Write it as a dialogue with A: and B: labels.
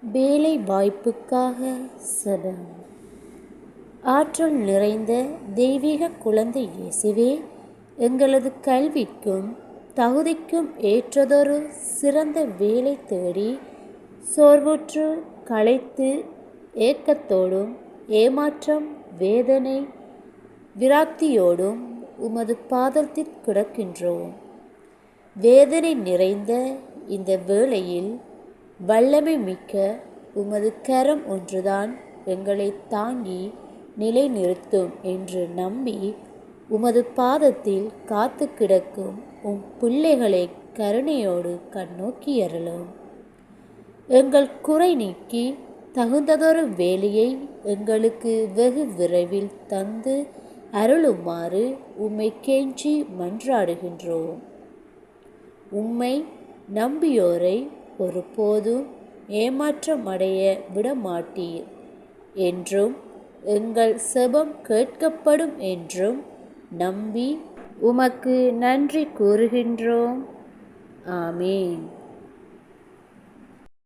A: வேலை வாய்ப்புக்காக செபம். ஆற்றல் நிறைந்த தெய்வீக குழந்தை இயேசுவே, எங்களது கல்விக்கும் தகுதிக்கும் ஏற்றதொரு சிறந்த வேலை தேடி சோர்வுற்று களைத்து ஏக்கத்தோடும் ஏமாற்றம் வேதனை விராக்தியோடும் உமது பாதத்தில் கிடக்கின்றோம். வேதனை நிறைந்த இந்த வேளையில் வல்லமை மிக்க உமது கரம் ஒன்றுதான் எங்களை தாங்கி நிலைநிறுத்தும் என்று நம்பி உமது பாதத்தில் காத்து கிடக்கும் உம் பிள்ளைகளை கருணையோடு கண்ணோக்கி அருளும். எங்கள் குறை நீக்கி தகுந்ததொரு வேலையை எங்களுக்கு வெகு விரைவில் தந்து அருளுமாறு உம்மை கெஞ்சி மன்றாடுகின்றோம். உம்மை நம்பியோரை ஒருபோதும் ஏமாற்றமடைய விடமாட்டீர் என்றும் எங்கள் செபம் கேட்கப்படும் என்றும் நம்பி உமக்கு நன்றி கூறுகின்றோம். ஆமேன்.